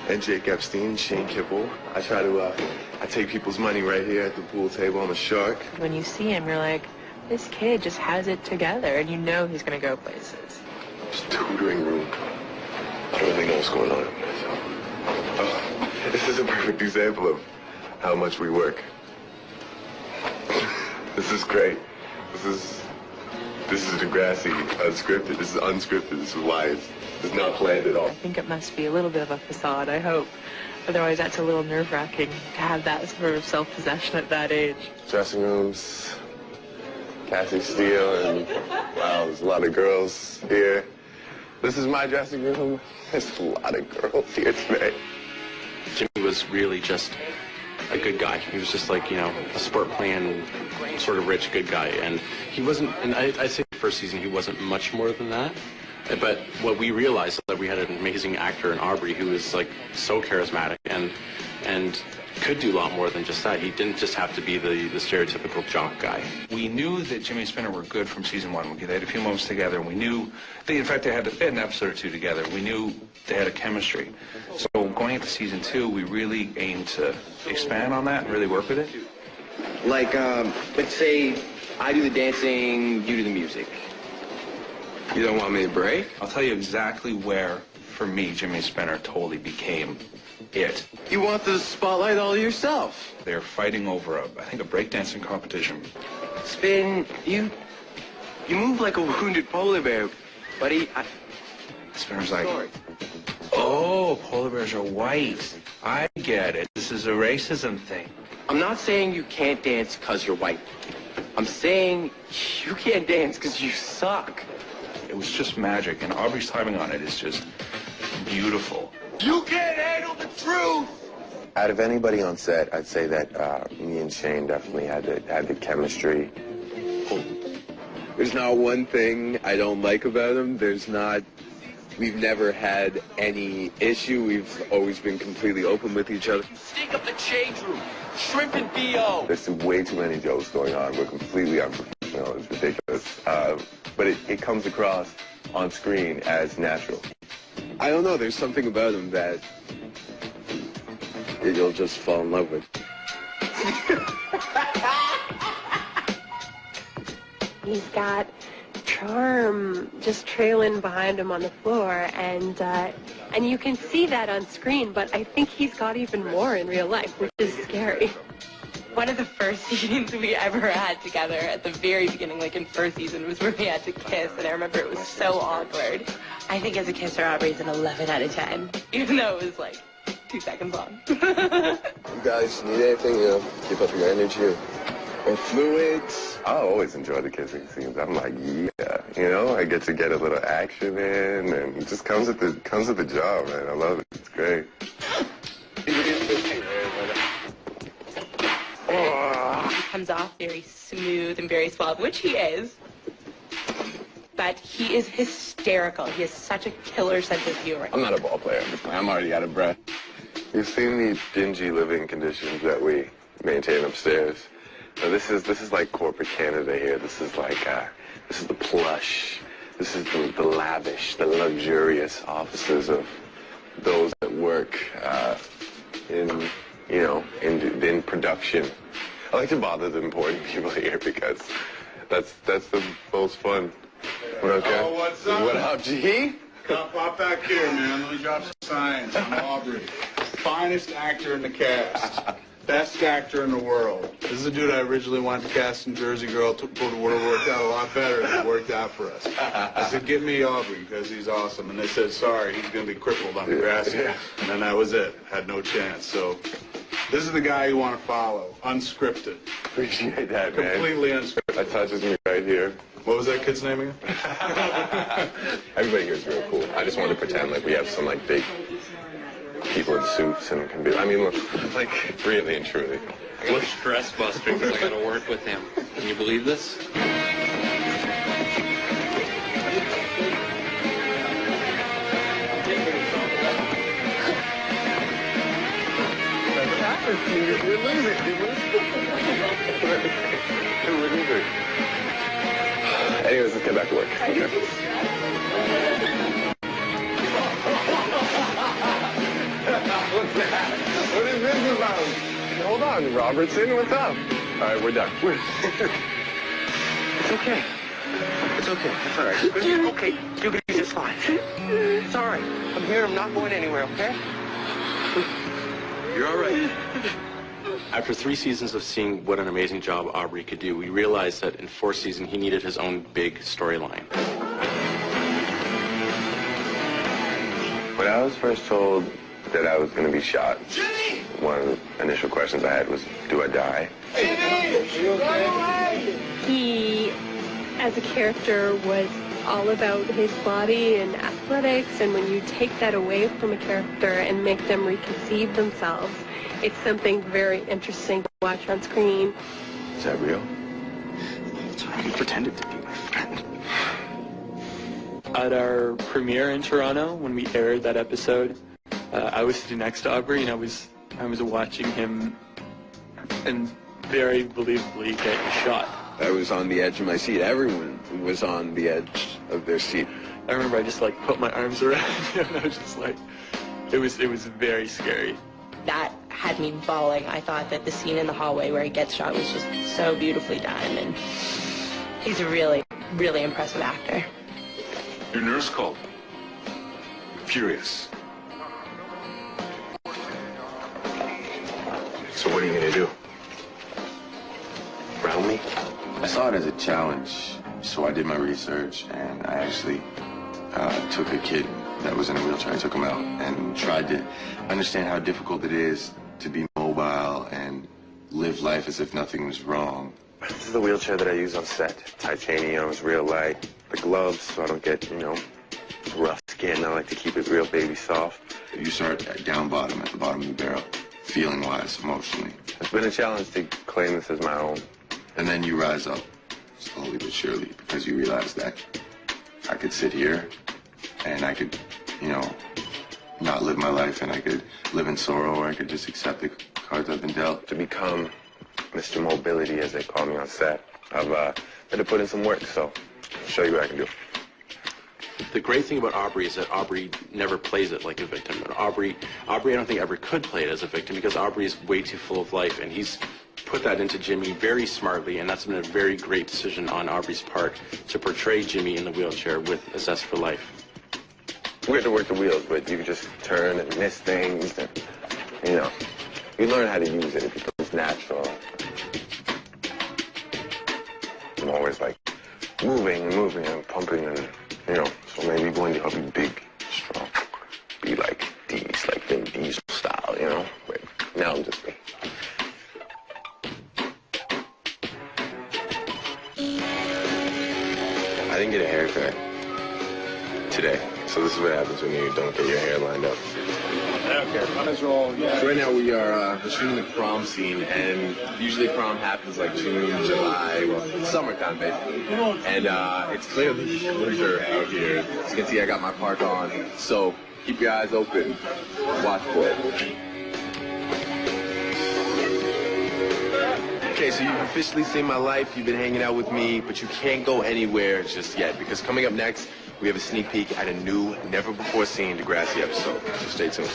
and Jake Epstein, Shane Kipple. I try to, I take people's money right here at the pool table. I'm a shark. When you see him, you're like, this kid just has it together, and you know he's going to go places. It's a tutoring room. I don't really know what's going on. So, this is a perfect example of how much we work. This is great. This is Degrassi, unscripted. This is unscripted. This is why it's not planned at all. I think it must be a little bit of a facade, I hope. Otherwise, that's a little nerve-wracking to have that sort of self-possession at that age. Dressing rooms, Cassie Steele, and wow, there's a lot of girls here. This is my dressing room. There's a lot of girls here today. Jimmy was really just a good guy. He was just like, you know, a sport playing, sort of rich, good guy. And he wasn't, and I'd say the first season he wasn't much more than that. But what we realized is that we had an amazing actor in Aubrey who was like so charismatic and could do a lot more than just that. He didn't just have to be the stereotypical jock guy. We knew that Jimmy and Spinner were good from season 1. They had a few moments together. We knew, in fact, they had an episode or two together. We knew they had a chemistry. So going into season 2, we really aimed to expand on that and really work with it. Like, let's say I do the dancing, you do the music. You don't want me to break? I'll tell you exactly where, for me, Jimmy and Spinner totally became it. You want the spotlight all to yourself. They're fighting over, I think, a breakdancing competition. Spin, you move like a wounded polar bear, buddy. Spinner's like, oh, polar bears are white. I get it. This is a racism thing. I'm not saying you can't dance because you're white. I'm saying you can't dance because you suck. It was just magic, and Aubrey's timing on it is just beautiful. You can't handle the truth! Out of anybody on set, I'd say that me and Shane definitely had the chemistry. There's not one thing I don't like about him. We've never had any issue. We've always been completely open with each other. Stink up the change room. Shrimp and B.O. There's way too many jokes going on. We're completely unprofessional. It's ridiculous. But it comes across on screen as natural. I don't know. There's something about him that you'll just fall in love with. He's got charm just trailing behind him on the floor, and you can see that on screen, but I think he's got even more in real life, which is scary. One of the first scenes we ever had together at the very beginning, like in first season, was where we had to kiss, and I remember it was so awkward. I think as a kisser, Aubrey's an 11 out of 10, even though it was like 2 seconds long. You guys need anything, keep up your energy or fluids. I always enjoy the kissing scenes. I'm like, yeah, I get to get a little action in, and it just comes with the job, man. I love it. It's great. He comes off very smooth and very suave, which he is. But he is hysterical. He has such a killer sense of humor. I'm not a ball player. I'm already out of breath. You've seen the dingy living conditions that we maintain upstairs. Now, this is like corporate Canada here. This is like this is the plush. This is the lavish, the luxurious offices of those that work in production. I like to bother the important people here because that's the most fun. What okay? Oh, what's up? What up, G? Pop back here, man. Let me drop some science. I'm Aubrey. Finest actor in the cast. Best actor in the world. This is a dude I originally wanted to cast in Jersey Girl. It would have worked out a lot better than it worked out for us. I said, get me Aubrey because he's awesome. And they said, sorry, he's going to be crippled on Degrassi. Yeah. And then that was it. Had no chance. So this is the guy you want to follow. Unscripted. Appreciate that, man. Completely unscripted. That touches me right here. What was that kid's name again? Everybody here is real cool. I just wanted to pretend like we have some like big people in suits and can be. I mean, look, like really and truly. Look, stress buster, because I got to work with him. Can you believe this? We're losing. Anyways, let's get back to work. Okay. hold on, Robertson, what's up? All right, we're done. It's okay. It's okay. It's all right. Okay, you're gonna be just fine. It's all right. I'm here. I'm not going anywhere, okay? You're all right. After 3 seasons of seeing what an amazing job Aubrey could do, we realized that in 4th season he needed his own big storyline. When I was first told that I was going to be shot, one of the initial questions I had was, do I die? He, as a character, was all about his body and athletics, and when you take that away from a character and make them reconceive themselves, it's something very interesting to watch on screen. Is that real? He pretended to be my friend. At our premiere in Toronto, when we aired that episode, I was sitting next to Aubrey, and I was watching him, and very believably get shot. I was on the edge of my seat. Everyone was on the edge of their seat. I remember I just like put my arms around him, and I was just like, it was very scary. That had me bawling. I thought that the scene in the hallway where he gets shot was just so beautifully done, and he's a really, really impressive actor. Your nurse called. Furious. So what are you going to do? Ground me? I saw it as a challenge, so I did my research, and I actually took a kid that was in a wheelchair. I took him out and tried to understand how difficult it is to be mobile and live life as if nothing was wrong. This is the wheelchair that I use on set. Titanium, it's real light. The gloves, so I don't get, rough skin. I like to keep it real baby soft. You start at down bottom, at the bottom of the barrel, feeling-wise, emotionally. It's been a challenge to claim this as my own. And then you rise up, slowly but surely, because you realize that I could sit here and I could, not live my life, and I could live in sorrow, or I could just accept the cards I've been dealt. To become Mr. Mobility, as they call me on set, I've had to put in some work, so I'll show you what I can do. The great thing about Aubrey is that Aubrey never plays it like a victim. And Aubrey I don't think ever could play it as a victim, because Aubrey is way too full of life, and he's put that into Jimmy very smartly, and that's been a very great decision on Aubrey's part to portray Jimmy in the wheelchair with a zest for life. We have to work the wheels, but you can just turn and miss things, and, you learn how to use it. It becomes natural. I'm always, moving and pumping, and, so maybe one day I'll be big, strong, be like Vin Diesel style, but now I'm just me. I didn't get a haircut today, so this is what happens when you don't get your hair lined up. Okay, might as well, yeah. So right now we are shooting the prom scene, and usually prom happens June, July, summertime basically. And it's clearly winter out here. As you can see, I got my park on, so keep your eyes open, watch for it. Okay, so you've officially seen my life, you've been hanging out with me, but you can't go anywhere just yet, because coming up next, we have a sneak peek at a new, never-before-seen Degrassi episode, so stay tuned.